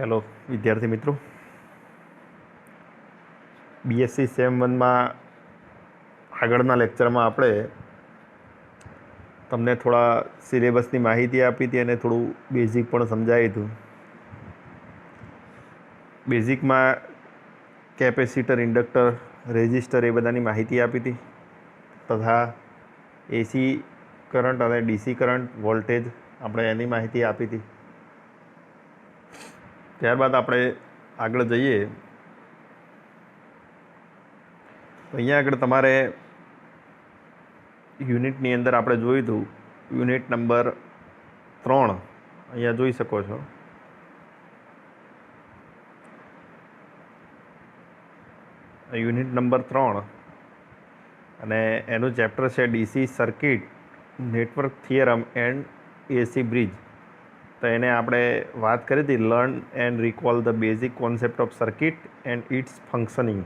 Hello વિદ્યાર્થી મિત્રો, BSc same 1માં આગળના લેક્ચરમાં આપણે તમને થોડા સિલેબસની માહિતી આપી હતી અને થોડું બેઝિક પણ સમજાવ્યું હતું. બેઝિકમાં કેપેસિટર, ઇન્ડક્ટર, રેઝિસ્ટર એ બધાની માહિતી આપી હતી તથા એસી કરંટ અને ડીસી કરંટ, વોલ્ટેજ આપણે એની માહિતી આપી હતી. ત્યારબાદ આપણે આગળ જઈએ તો અહીંયા આગળ તમારે યુનિટની અંદર આપણે જોયું હતું યુનિટ નંબર 3 અહીંયા જોઈ શકો છો. યુનિટ નંબર 3 અને એનું ચેપ્ટર છે DC circuit, network theorem and AC bridge. તો એને આપણે વાત કરી હતી, learn and recall the basic concept of circuit and its functioning.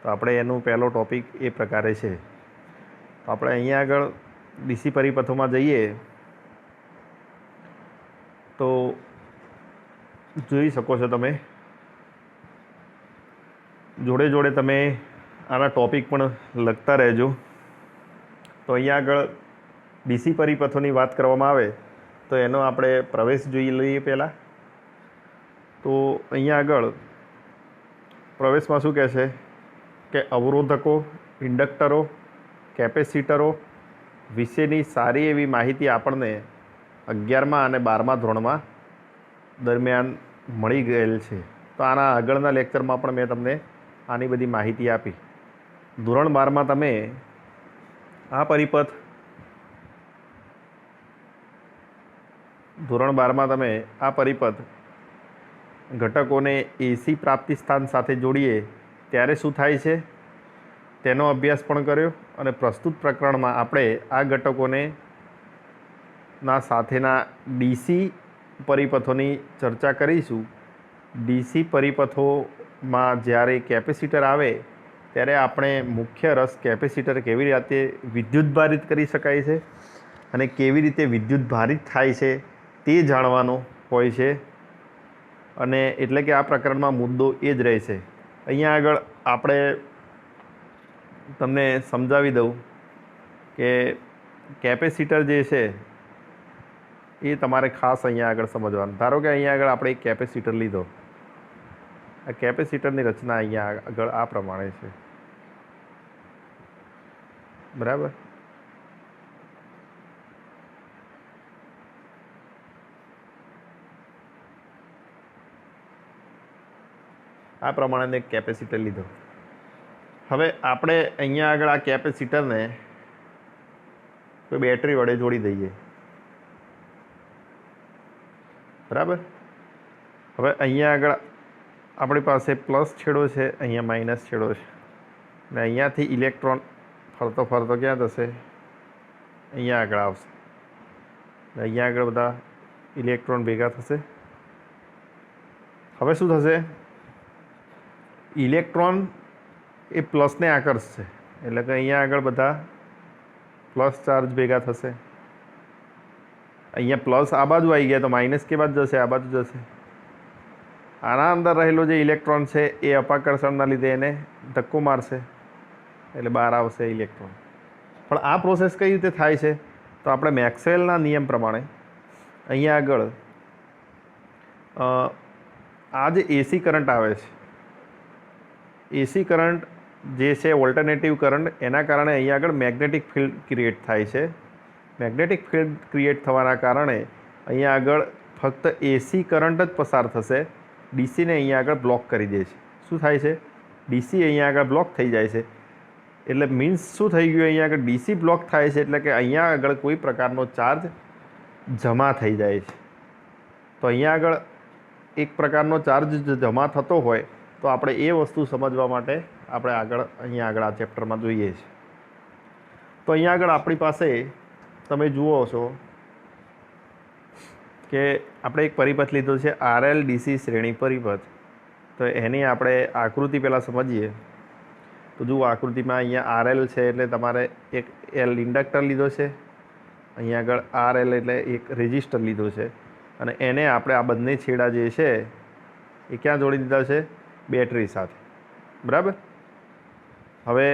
તો આપણે એનું પહેલો ટોપિક એ પ્રકારે છે. તો આપણે અહીંયા આગળ ડીસી પરિપથોમાં જઈએ તો જોઈ શકો છો તમે, જોડે જોડે તમે આના ટોપિક પણ લખતા રહેજો. તો અહીંયા આગળ ડીસી પરિપથોની વાત કરવામાં આવે તો એનો આપણે પ્રવેશ જોઈ લઈએ પહેલાં. તો અહીંયા આગળ પ્રવેશમાં શું કહે છે કે અવરોધકો, ઇન્ડક્ટરો, કેપેસિટરો વિશેની સારી એવી માહિતી આપણને 11મા અને 12મા ધોરણમાં દરમિયાન મળી ગયેલ છે. તો આના આગળના લેક્ચરમાં પણ મેં તમને આની બધી માહિતી આપી. ધોરણ 12માં તમે આ પરિપથ ઘટકોને એસી પ્રાપ્તિ સ્થાન સાથે જોડીએ ત્યારે શું થાય છે તેનો અભ્યાસ પણ કર્યો અને પ્રસ્તુત પ્રકરણમાં આપણે આ ઘટકોને ના સાથેના ડીસી પરિપથોની ચર્ચા કરીશું. ડીસી પરિપથોમાં જ્યારે કેપેસિટર આવે ત્યારે આપણે મુખ્ય રસ કેપેસિટર કેવી રીતે વિદ્યુતભારિત કરી શકાય છે અને કેવી રીતે વિદ્યુતભારિત થાય છે તે જાણવાનો હોય છે. અને એટલે કે આ પ્રકરણમાં મુદ્દો એ જ રહેશે. અહીંયા આગળ આપણે તમને સમજાવી દઉં કે કેપેસિટર જે છે એ તમારે ખાસ અહીંયા આગળ સમજવાનું. ધારો કે અહીંયા આગળ આપણે એક કેપેસિટર લીધો. આ કેપેસિટરની રચના અહીંયા આગળ આ પ્રમાણે છે, બરાબર. આ પ્રમાણે એક કેપેસિટર લીધો. હવે આપણે અહીંયા આગળ આ કેપેસિટરને કોઈ બેટરી વડે જોડી દઈએ, બરાબર. હવે અહીંયા આગળ આપણી પાસે પ્લસ છેડો છે, અહીંયા માઇનસ છેડો છે અને અહીંયાથી ઇલેક્ટ્રોન ફરતો ફરતો ક્યાં જશે? અહીંયા આગળ આવશે. અહીંયા આગળ બધા ઇલેક્ટ્રોન ભેગા થશે. હવે શું થશે? ઇલેક્ટ્રોન એ પ્લસને આકર્ષશે, એટલે કે અહીંયા આગળ બધા પ્લસ ચાર્જ ભેગા થશે. અહીંયા પ્લસ આ બાજુ આવી ગયા તો માઇનસ કે બાજુ જશે? આ બાજુ જશે. આના અંદર રહેલો જે ઇલેક્ટ્રોન છે એ અપાકર્ષણના લીધે એને ધક્કો મારશે એટલે બહાર આવશે ઇલેક્ટ્રોન. પણ આ પ્રોસેસ કઈ રીતે થાય છે? તો આપણે મેક્સવેલના નિયમ પ્રમાણે અહીંયા આગળ આ જે એસી કરંટ આવે છે, એસી કરંટ જે છે ઓલ્ટરનેટિવ કરંટ, એના કારણે અહીંયા આગળ મેગ્નેટિક ફિલ્ડ ક્રિએટ થાય છે. મેગ્નેટિક ફિલ્ડ ક્રિએટ થવાના કારણે અહીંયા આગળ ફક્ત એસી કરંટ જ પસાર થશે. ડીસીને અહીંયા આગળ બ્લોક કરી દે છે. શું થાય છે? ડીસી અહીંયા આગળ બ્લોક થઈ જાય છે. એટલે મીન્સ શું થઈ ગયું? અહીંયા આગળ ડીસી બ્લોક થાય છે એટલે કે અહીંયા આગળ કોઈ પ્રકારનો ચાર્જ જમા થઈ જાય છે. તો અહીંયા આગળ એક પ્રકારનો ચાર્જ જમા થતો હોય તો આપણે એ વસ્તુ સમજવા માટે આપણે અહીંયા આગળ આ ચેપ્ટરમાં જોઈએ છીએ. તો અહીંયા આગળ આપણી પાસે તમે જુઓ છો કે આપણે એક પરિપથ લીધો છે આરએલ ડીસી શ્રેણી પરિપથ. તો એની આપણે આકૃતિ પહેલાં સમજીએ. તો જુઓ આકૃતિમાં અહીંયા આરએલ છે એટલે તમારે એક એલ ઇન્ડક્ટર લીધો છે, અહીંયા આગળ આરએલ એટલે એક રેઝિસ્ટર લીધો છે અને એને આપણે આ બંને છેડા જે છે એ ક્યાં જોડી દીધા છે? બેટરી સાથે, બરાબર. હવે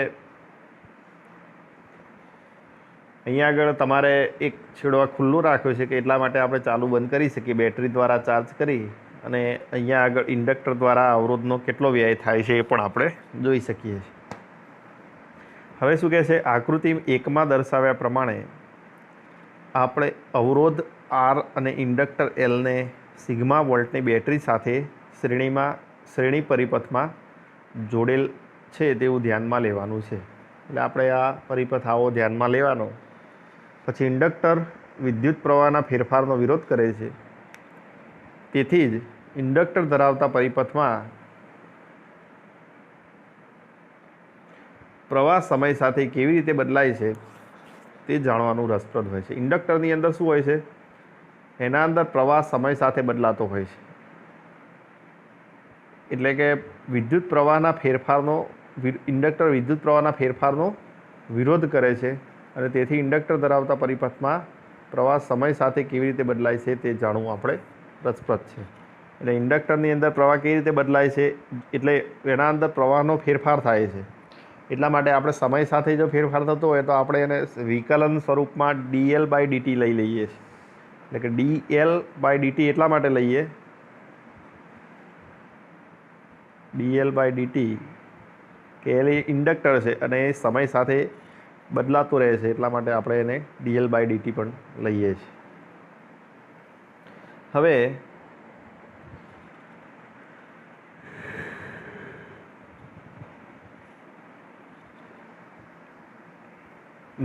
અહીંયા આગળ તમારે એક છેડો ખુલ્લો રાખ્યો છે કે એટલા માટે આપણે ચાલુ બંધ કરી શકીએ બેટરી દ્વારા ચાર્જ કરી, અને અહીંયા આગળ ઇન્ડક્ટર દ્વારા અવરોધનો કેટલો વ્યય થાય છે એ પણ આપણે જોઈ શકીએ છીએ. હવે શું કહે છે? આકૃતિ 1માં દર્શાવ્યા પ્રમાણે આપણે અવરોધ આર અને ઇન્ડક્ટર એલને સિગ્મા વોલ્ટની બેટરી સાથે શ્રેણી પરિપથમાં જોડેલ છે તેવું ધ્યાનમાં લેવાનું છે. એટલે આપણે આ પરિપથ આવો ધ્યાનમાં લેવાનો. પછી ઇન્ડક્ટર વિદ્યુત પ્રવાહના ફેરફારનો વિરોધ કરે છે, તેથી જ ઇન્ડક્ટર ધરાવતા પરિપથમાં પ્રવાહ સમય સાથે કેવી રીતે બદલાય છે તે જાણવાનું રસપ્રદ હોય છે. ઇન્ડક્ટરની અંદર શું હોય છે? એના અંદર પ્રવાહ સમય સાથે બદલાતો હોય છે. એટલે કે વિદ્યુત પ્રવાહના ફેરફારનો ઇન્ડક્ટર વિદ્યુત પ્રવાહના ફેરફારનો વિરોધ કરે છે, અને તેથી ઇન્ડક્ટર ધરાવતા પરિપથમાં પ્રવાહ સમય સાથે કેવી રીતે બદલાય છે તે જાણવું આપણે રસપ્રદ છે. એટલે ઇન્ડક્ટરની અંદર પ્રવાહ કેવી રીતે બદલાય છે, એટલે એના અંદર પ્રવાહનો ફેરફાર થાય છે. એટલા માટે આપણે સમય સાથે જો ફેરફાર થતો હોય તો આપણે એને વિકલન સ્વરૂપમાં dl/dt લઈ લઈએ છીએ. એટલે કે dl/dt એટલા માટે લઈએ, dl/dt કે એ ઇન્ડક્ટર છે અને એ સમય સાથે બદલાતું રહે છે, એટલા માટે આપણે એને dl/dt પણ લઈએ છીએ. હવે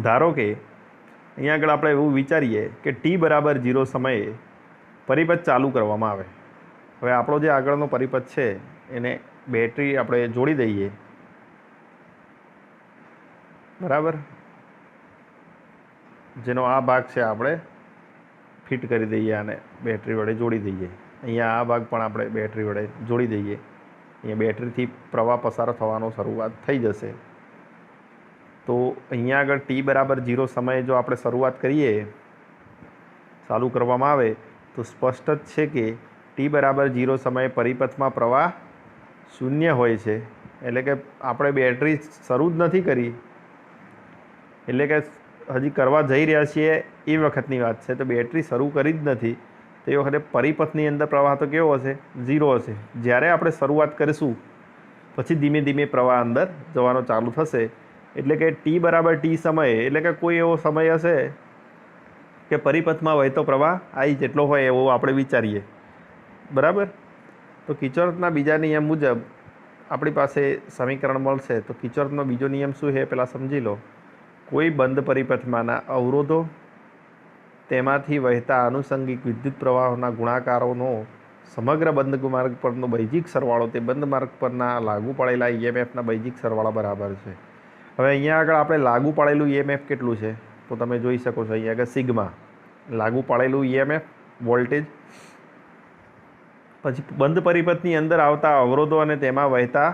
ધારો કે અહીંયા આગળ આપણે એવું વિચારીએ કે t=0 સમયે પરિપથ ચાલુ કરવામાં આવે. હવે આપણો જે આગળનો પરિપથ છે એને બેટરી આપણે જોડી દઈએ, બરાબર. જેનો આ ભાગ છે આપણે ફિટ કરી દઈએ, આને બેટરી વડે જોડી દઈએ. અહીંયા આ ભાગ પણ આપણે બેટરી વડે જોડી દઈએ. અહીંયા બેટરીથી પ્રવાહ પસાર થવાનો શરૂઆત થઈ જશે. તો અહીંયા આગળ t=0 સમયે જો આપણે શરૂઆત કરીએ, ચાલુ કરવામાં આવે, તો સ્પષ્ટ જ છે કે t=0 સમયે પરિપથમાં પ્રવાહ શૂન્ય હોય છે. એટલે કે આપણે બેટરી શરૂ જ નથી કરી, એટલે કે હજી કરવા જઈ રહ્યા છીએ એ વખતની વાત છે. તો બેટરી શરૂ કરી જ નથી, તો એ વખતે પરિપથની અંદર પ્રવાહ તો કેવો હશે? 0 હશે. જ્યારે આપણે શરૂઆત કરીશું પછી ધીમે ધીમે પ્રવાહ અંદર જવાનો ચાલુ થશે. એટલે કે t=t સમયે, એટલે કે કોઈ એવો સમય હશે કે પરિપથમાં વહેતો પ્રવાહ I જેટલો હોય એવો આપણે વિચારીએ, બરાબર. તો કિર્ચોફના બીજા નિયમ મુજબ આપણી પાસે સમીકરણ મળશે. તો કિર્ચોફનો બીજો નિયમ શું છે પહેલાં સમજી લો. કોઈ બંધ પરિપથમાંના અવરોધો તેમાંથી વહેતા આનુષંગિક વિદ્યુત પ્રવાહોના ગુણાકારોનો સમગ્ર બંધ માર્ગ પરનો બૈજિક સરવાળો તે બંધ માર્ગ પરના લાગુ પડેલા EMFના બૈજિક સરવાળા બરાબર છે. હવે અહીંયા આગળ આપણે લાગુ પાડેલું EMF કેટલું છે તો તમે જોઈ શકો છો. અહીંયા આગળ સિગ્મા લાગુ પાડેલું EMF વોલ્ટેજ, પછી બંધ પરિપથની અંદર આવતા અવરોધો અને તેમાં વહેતા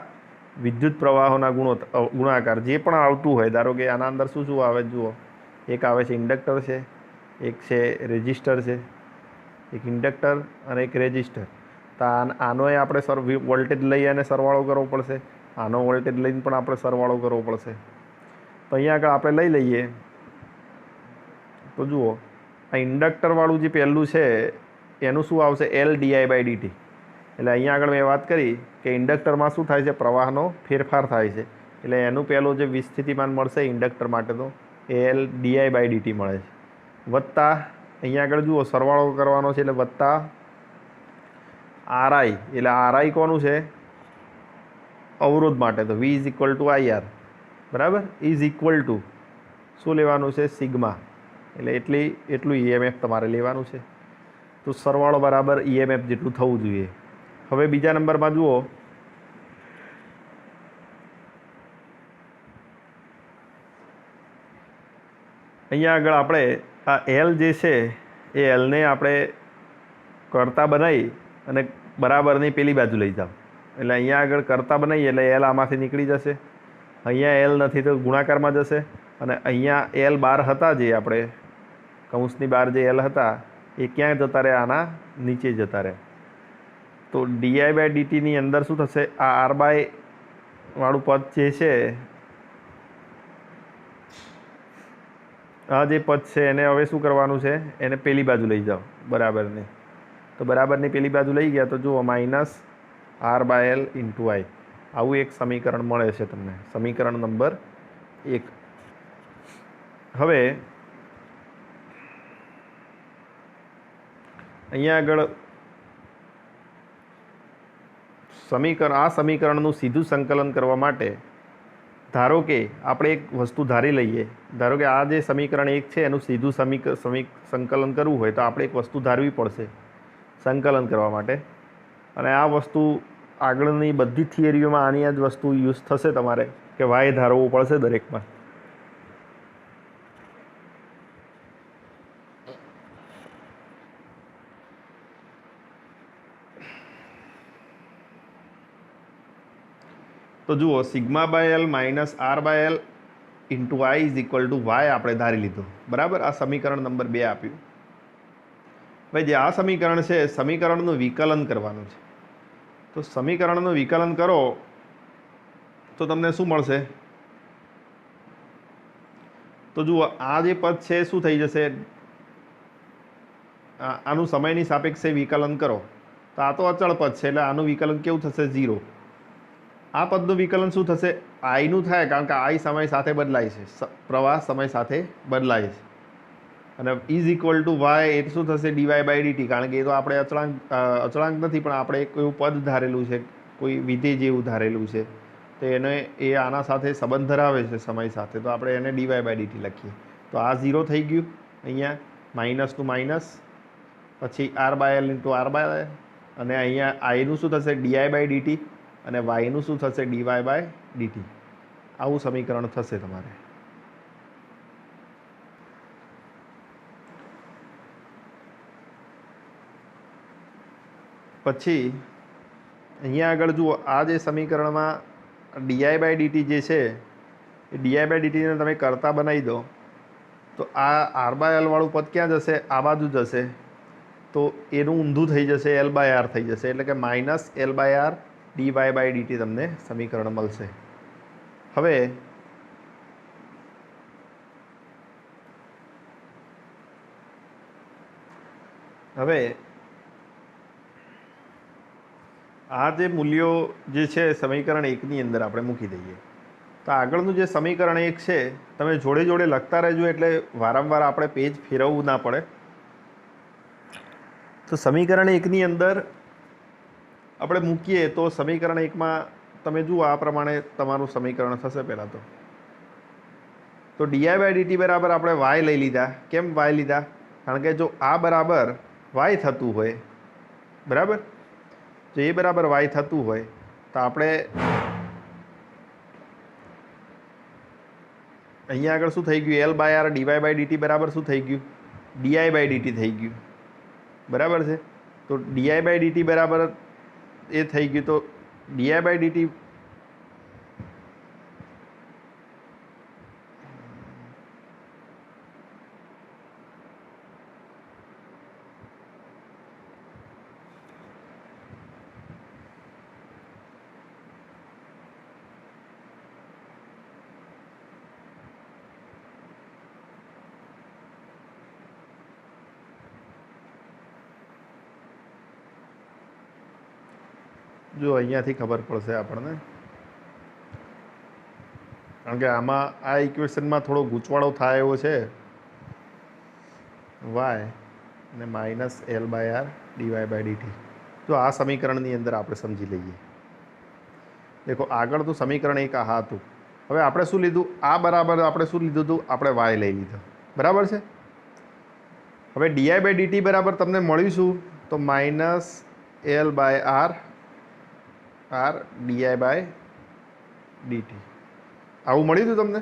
વિદ્યુત પ્રવાહોના ગુણાકાર જે પણ આવતું હોય. ધારો કે આના અંદર શું શું આવે જુઓ. એક આવે છે ઇન્ડક્ટર છે, એક છે રેઝિસ્ટર છે, એક ઇન્ડક્ટર અને એક રેઝિસ્ટર. તો આનોય આપણે વોલ્ટેજ લઈ અને સરવાળો કરવો પડશે, આનો વોલ્ટેજ લઈને પણ આપણે સરવાળો કરવો પડશે. તો અહીંયા આગળ આપણે લઈ લઈએ. તો જુઓ આ ઇન્ડક્ટરવાળું જે પહેલું છે એનું શું આવશે? L/di/dt. એટલે અહીંયા આગળ મેં વાત કરી કે ઇન્ડક્ટરમાં શું થાય છે? પ્રવાહનો ફેરફાર થાય છે. એટલે એનું પહેલું જે વિસ્થિતિમાન મળશે ઇન્ડક્ટર માટેનું એ L/di/dt મળે છે. વત્તા અહીંયા આગળ જુઓ સરવાળો કરવાનો છે, એટલે વત્તા Ri. એટલે Ri કોનું છે? અવરોધ માટે. તો V=IR, બરાબર. = શું લેવાનું છે? સિગ્મા. એટલે એટલું EMF તમારે લેવાનું છે. તો સરવાળો બરાબર EMF જેટલું થવું જોઈએ. હવે બીજા નંબરમાં જુઓ, અહીંયા આગળ આપણે આ L જે છે એ Lને આપણે કરતા બનાવી અને બરાબરની પેલી બાજુ લઈ જાઓ. એટલે અહીંયા આગળ કરતા બનાવીએ એટલે L આમાંથી નીકળી જશે. અહીંયા L નથી તો ગુણાકારમાં જશે, અને અહીંયા L બહાર હતા જે આપણે કૌંસની બહાર જે L હતા એ ક્યાં જતા રહે? આના નીચે જતા રહે. तो ડીઆઈ બાય ડીટીની અંદર શું થશે, આ આર બાય વાળું પદ જે છે, આ જે પદ છે એને હવે શું કરવાનું છે, એને પેલી બાજુ લઈ જાઓ બરાબરની. તો બરાબરની પેલી બાજુ લઈ ગયા તો જુઓ minus R by L into I, આવું એક સમીકરણ મળે છે તમને, સમીકરણ નંબર 1. હવે અહીંયા આગળ આ સમીકરણનું સીધું સંકલન કરવા માટે ધારો કે આપણે એક વસ્તુ ધારી લઈએ, ધારો કે આ જે સમીકરણ 1 છે એનું સીધું સંકલન કરવું હોય તો આપણે એક વસ્તુ ધારવી પડશે સંકલન કરવા માટે, અને આ વસ્તુ આગળની બધી થિયરીઓમાં આની આ જ વસ્તુ યુઝ થશે તમારે કે વાય ધારવું પડશે દરેકમાં. તો જુઓ sigma by L minus R by L into I is equal to Y આપણે ધારી લીધું બરાબર. આ સમીકરણ નંબર 2 આપ્યું. ભાઈ જે આ સમીકરણ છે સમીકરણનું વિકલન કરવાનું છે. તો સમીકરણનું વિકલન કરો તો તમને શું મળશે, તો જુઓ આ જે પદ છે શું થઈ જશે, આનું સમયની સાપેક્ષે વિકલન કરો તો આ તો અચળ પદ છે એટલે આનું વિકલન કેવું થશે, 0. આ પદનું વિકલન શું થશે, આઈનું થાય કારણ કે આઈ સમય સાથે બદલાય છે, પ્રવાહ સમય સાથે બદલાય છે, અને ઇઝ ઇક્વલ ટુ વાય એ શું થશે, ડીવાય બાય ડીટી, કારણ કે એ તો આપણે અચળાંક નથી પણ આપણે એક એવું પદ ધારેલું છે, કોઈ વિધેય જેવું ધારેલું છે, તો એને એ આના સાથે સંબંધ ધરાવે છે સમય સાથે, તો આપણે એને ડીવાય બાય ડીટી લખીએ. તો આ 0 થઈ ગયું, અહીંયા માઇનસનું માઇનસ, પછી R by L into R by L, અને અહીંયા આઈનું શું થશે, ડીઆઈ બાય ડીટી, અને વાયનું શું થશે, ડીવાય બાય ડીટી. આવું સમીકરણ થશે તમારે. પછી અહીંયા આગળ જુઓ આ જે સમીકરણમાં ડીઆઈ બાય ડીટી જે છે એ ડીઆઈ બાય ડીટીને તમે કરતા બનાવી દો તો આ આર બાય એલ વાળું પદ ક્યાં જશે, આ બાજુ જશે, તો એનું ઊંધું થઈ જશે, એલ બાય આર થઈ જશે, એટલે કે minus L by R DY by DT તમને સમીકરણ મળશે. હવે આ જે મૂલ્યો જે છે સમીકરણ 1ની અંદર આપણે મૂકી દઈએ. તો આગળનું જે સમીકરણ 1 છે તમે જોડે જોડે લખતા રહેજો એટલે વારંવાર આપણે પેજ ફેરવવું ના પડે. તો સમીકરણ 1ની અંદર આપણે મૂકીએ તો સમીકરણ 1માં તમે જુઓ આ પ્રમાણે તમારું સમીકરણ થશે. પહેલાં તો ડીઆઈ બાય ડીટી બરાબર આપણે વાય લઈ લીધા. કેમ વાય લીધા? કારણ કે જો આ બરાબર વાય થતું હોય, બરાબર, જો એ બરાબર વાય થતું હોય તો આપણે અહીંયા આગળ શું થઈ ગયું, L by R DY by DT બરાબર શું થઈ ગયું, ડીઆઈ બાય ડીટી થઈ ગયું, બરાબર છે. તો ડીઆઈ બાય ડીટી બરાબર એ થઈ ગયું, તો ડીઆઈ બાય ડીટી જો અહીંયાથી ખબર પડશે આપણને, કારણ કે આમાં આ ઇક્વેશનમાં થોડો ગૂંચવાડો થાય એવો છે. વાય અને minus L by R DY by DT, જો આ સમીકરણની અંદર આપણે સમજી લઈએ. દેખો આગળ તો સમીકરણ 1 આ હતું. હવે આપણે શું લીધું, આ બરાબર આપણે શું લીધું હતું, આપણે વાય લઈ લીધો, બરાબર છે. હવે ડીઆઈ બાય ડીટી બરાબર તમને મળીશું તો minus L by R DI by DT, આવું મળ્યું હતું તમને.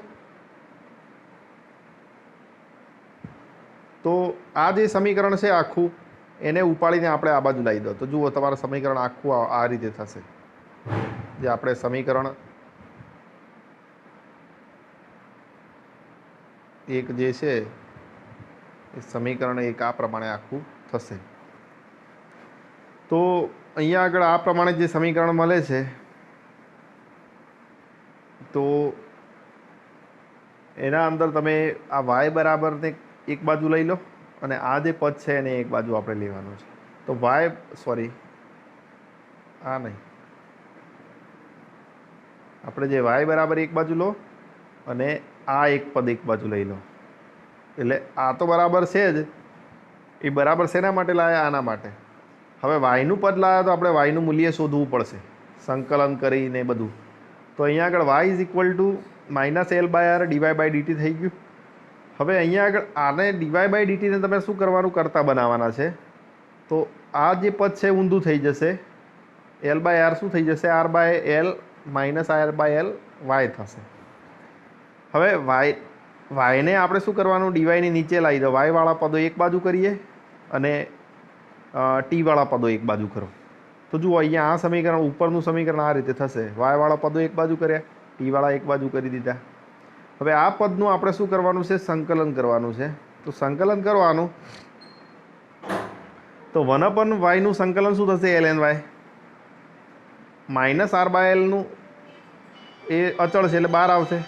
તો આ જે સમીકરણ છે આખું એને ઉપાડીને આપણે આ બાજુ લાવી દો તો જુઓ તમારું સમીકરણ આખું આ રીતે થશે. જે આપણે સમીકરણ 1 જે છે એ સમીકરણ 1 આ પ્રમાણે આખું થશે. તો અહીંયા આગળ આ પ્રમાણે જે સમીકરણ મળે છે તો એના અંદર તમે આ વાય બરાબરને એક બાજુ લઈ લો અને આ જે પદ છે એને એક બાજુ આપણે લેવાનું છે. તો વાય સોરી આ નહીં, આપણે જે વાય બરાબર એક બાજુ લો અને આ એક પદ એક બાજુ લઈ લો. એટલે આ તો બરાબર છે જ, એ બરાબર શેના માટે લાયા? આના માટે. હવે વાયનું પદ લાયા તો આપણે વાયનું મૂલ્ય શોધવું પડશે સંકલન કરીને બધું. તો અહીંયા આગળ Y is equal to -L/r DY by DT થઈ ગયું. હવે અહીંયા આગળ આને ડીવાય બાય ડીટીને તમે શું કરવાનું? કરતા બનાવવાના છે. તો આ જે પદ છે ઊંધું થઈ જશે, L/r શું થઈ જશે? R/L -R/L વાય થશે. હવે વાયને આપણે શું કરવાનું? ડીવાયની નીચે લાવી દો. વાયવાળા પદો એક બાજુ કરીએ અને ટીવાળા પદો એક બાજુ કરો. તો જુઓ અહીંયા આ સમીકરણ, ઉપરનું સમીકરણ આ રીતે થશે. વાયવાળા પદો એક બાજુ કર્યા, ટીવાળા એક બાજુ કરી દીધા. હવે આ પદનું આપણે શું કરવાનું છે? સંકલન કરવાનું છે. તો સંકલન કરવાનું તો 1/y નું સંકલન શું થશે? ln y -R/L નું એ અચળ છે એટલે બહાર આવશે.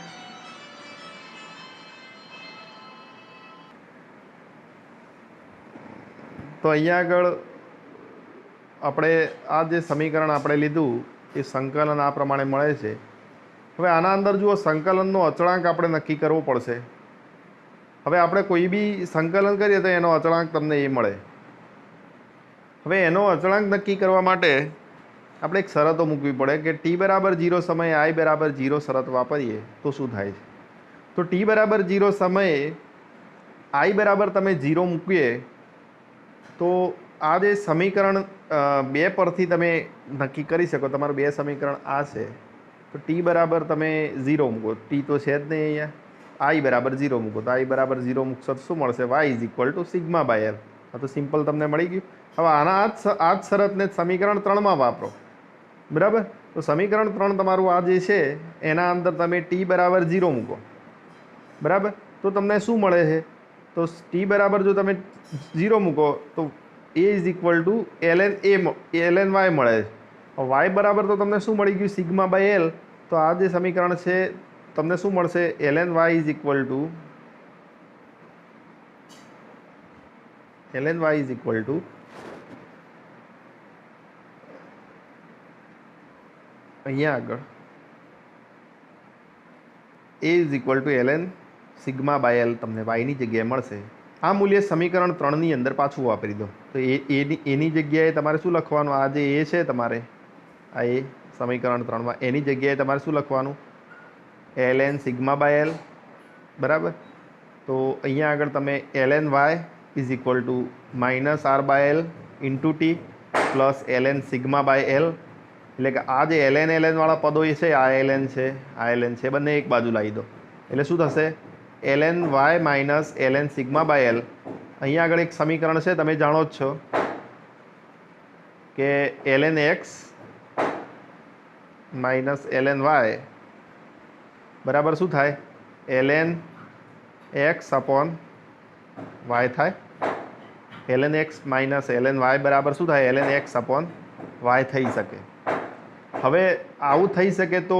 તો અહીંયા આગળ આપણે આ જે સમીકરણ આપણે લીધું એ સંકલન આ પ્રમાણે મળે છે. હવે આના અંદર જુઓ સંકલનનો અચળાંક આપણે નક્કી કરવો પડશે. હવે આપણે કોઈ બી સંકલન કરીએ તો એનો અચળાંક તમને એ મળે. હવે એનો અચળાંક નક્કી કરવા માટે આપણે એક શરતો મૂકવી પડે કે t બરાબર 0 સમયે i બરાબર 0 શરત વાપરીએ તો શું થાય છે? તો t બરાબર 0 સમયે i બરાબર તમે 0 મૂકીએ તો આ જે સમીકરણ 2 પરથી તમે નક્કી કરી શકો. તમારું 2 સમીકરણ આ છે. તો t બરાબર તમે 0 મૂકો, t તો છે જ નહીં અહીંયા. i બરાબર 0 મૂકો તો i બરાબર 0 મૂકશો તો શું મળશે? y ઇઝ ઇક્વલ ટુ સિગ્મા/l. આ તો સિમ્પલ તમને મળી ગયું. હવે આના આ જ શરતને સમીકરણ 3માં વાપરો. બરાબર? તો સમીકરણ 3 તમારું આ જે છે એના અંદર તમે t બરાબર 0 મૂકો. બરાબર? તો તમને શું મળે છે? તો t બરાબર જો તમે 0 મૂકો તો a is equal two ln y મળે છે. y બરાબર તો તમને શું મળી ગયું? સિગ્મા/l. તો આ જે સમીકરણ છે તમને શું મળશે? ln y is equal two અહીંયા આગળ a is equal two ln સિગ્મા/l તમને y ની જગ્યાએ મળશે. આ મૂલ્ય સમીકરણ 3ની અંદર પાછું વાપરી દો. તો એની જગ્યાએ તમારે શું લખવાનું? આ જે એ છે તમારે આ એ સમીકરણ 3માં એની જગ્યાએ તમારે શું લખવાનું? ln સિગ્મા/l. બરાબર? તો અહીંયા આગળ તમે ln y is equal two -R/L into T plus ln સિગ્મા/l. એટલે કે આ જે ln વાળા પદો એ છે, આ ln છે, આ ln છે, બંને એક બાજુ લાવી દો. એટલે શું થશે? ln y minus ln સિગ્મા/l. અહીંયા આગળ એક સમીકરણ છે તમે જાણો જ છો કે ln x minus ln y બરાબર શું થાય? ln x અપોન y થાય. ln x minus ln y બરાબર શું થાય? ln x અપોન y થઈ શકે. હવે આવું થઈ શકે તો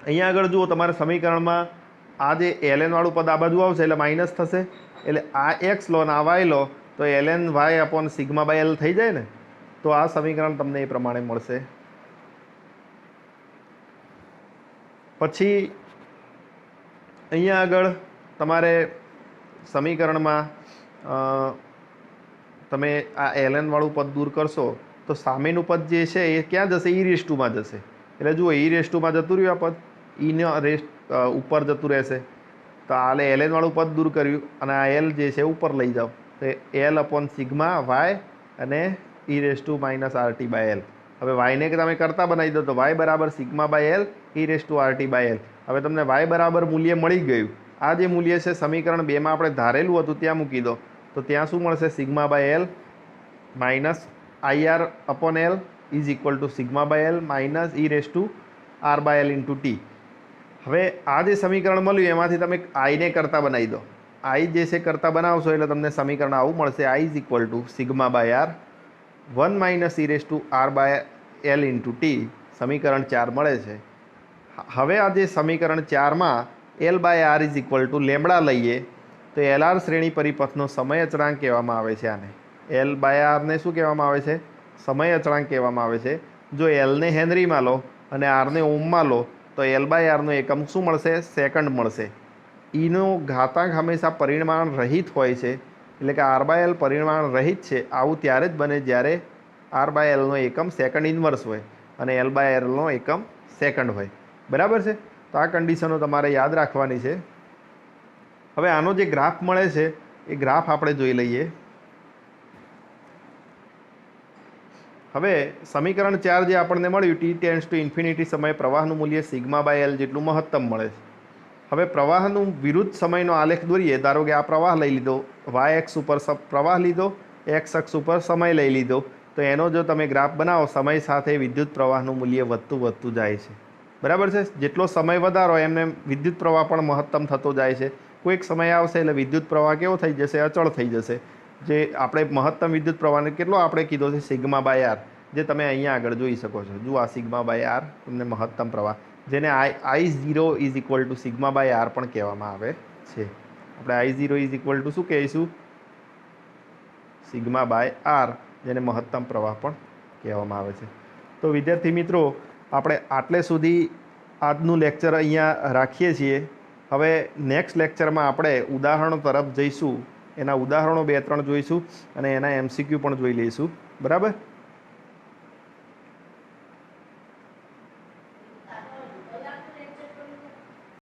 અહીંયા આગળ જુઓ તમારે સમીકરણમાં આ જે ln વાળું પદ આ બાજુ આવશે એટલે માઇનસ થશે. એટલે આ x લો અને આ y લો તો ln y અપોન સિગ્મા/l થઈ જાય ને. તો આ સમીકરણ તમને એ પ્રમાણે મળશે. પછી અહીંયા આગળ તમારે સમીકરણમાં તમે આ ln વાળું પદ દૂર કરશો તો સામેનું પદ જે છે એ ક્યાં જશે? e⁻માં જશે. એટલે જુઓ e⁻માં જતું રહ્યું આ પદ, ઈનો રેસ્ટ ઉપર જતું રહેશે. તો આ ln વાળું પદ દૂર કર્યું અને આ l જે છે ઉપર લઈ જાઓ તો l અપોન સિગ્મા y અને e⁻rt/l. હવે yને તમે કરતા બનાવી દો તો y બરાબર સિગ્મા/l e⁻rt/l. હવે તમને y બરાબર મૂલ્ય મળી ગયું. આ જે મૂલ્ય છે સમીકરણ 2માં આપણે ધારેલું હતું ત્યાં મૂકી દો તો ત્યાં શું મળશે? સિગ્મા/l minus ir/l is equal to સિગ્મા/l માઇનસ e⁻r/l ઇન્ટુ ટી. હવે આ જે સમીકરણ મળ્યું એમાંથી તમે આઈને કરતા બનાવી દો. આઈ જે છે કરતા બનાવશો એટલે તમને સમીકરણ આવું મળશે. આઈ ઇઝ ઇક્વલ ટુ સિગ્મા/r 1 minus e raise to R by L into T સમીકરણ 4 મળે છે. હવે આ જે સમીકરણ 4માં L by R is equal to lambda લઈએ તો એલઆર શ્રેણી પરિપથનો સમય અચળાંક કહેવામાં આવે છે. આને એલ બાય આરને શું કહેવામાં આવે છે? સમય અચળાંક કહેવામાં આવે છે. જો એલને હેનરીમાં લો અને આરને ઓમમાં લો તો એલ બાય આરનો એકમ શું મળશે? સેકન્ડ મળશે. ઈનો ઘાતાંક હંમેશા પરિમાણ રહિત હોય છે, એટલે કે આર બાય એલ પરિમાણ રહિત છે. આવું ત્યારે જ બને જ્યારે આર બાય એલનો એકમ સેકન્ડ ઇન્વર્સ હોય અને એલ બાય એલનો એકમ સેકન્ડ હોય. બરાબર છે? તો આ કન્ડિશનો તમારે યાદ રાખવાની છે. હવે આનો જે ગ્રાફ મળે છે એ ગ્રાફ આપણે જોઈ લઈએ. હવે સમીકરણ 4 જે આપણને મળ્યું ટી ટેન્ડ્સ ટુ ઇન્ફિનિટી સમયે પ્રવાહનું મૂલ્ય સિગ્મા બાય એલ જેટલું મહત્તમ મળે છે. હવે પ્રવાહનું વિરુદ્ધ સમયનો આલેખ દોરીએ. ધારો કે આ પ્રવાહ લઈ લીધો, વાય એક્સ ઉપર પ્રવાહ લીધો, એક્સ અક્ષ ઉપર સમય લઈ લીધો, તો એનો જો તમે ગ્રાફ બનાવો સમય સાથે વિદ્યુત પ્રવાહનું મૂલ્ય વધતું જાય છે. બરાબર છે? જેટલો સમય વધારો એમને વિદ્યુત પ્રવાહ પણ મહત્તમ થતો જાય છે. કોઈક સમય આવશે એટલે વિદ્યુત પ્રવાહ કેવો થઈ જશે? અચળ થઈ જશે. જે આપણે મહત્તમ વિદ્યુત પ્રવાહને કેટલો આપણે કીધો છે? સિગ્મા બાય આર, જે તમે અહીંયા આગળ જોઈ શકો છો. જુઓ આ સિગ્મા બાય આર તમને મહત્તમ પ્રવાહ, જેને I0 is equal to sigma by R પણ કહેવામાં આવે છે. આપણે I0 ઇઝ ઇક્વલ ટુ શું કહીશું? સિગ્મા બાય આર, જેને મહત્તમ પ્રવાહ પણ કહેવામાં આવે છે. તો વિદ્યાર્થી મિત્રો, આપણે આટલે સુધી આજનું લેક્ચર અહીંયા રાખીએ છીએ. હવે નેક્સ્ટ લેક્ચરમાં આપણે ઉદાહરણો તરફ જઈશું. એના ઉદાહરણો 2-3 જોઈશું અને એના MCQ પણ જોઈ લઈશું. બરાબર?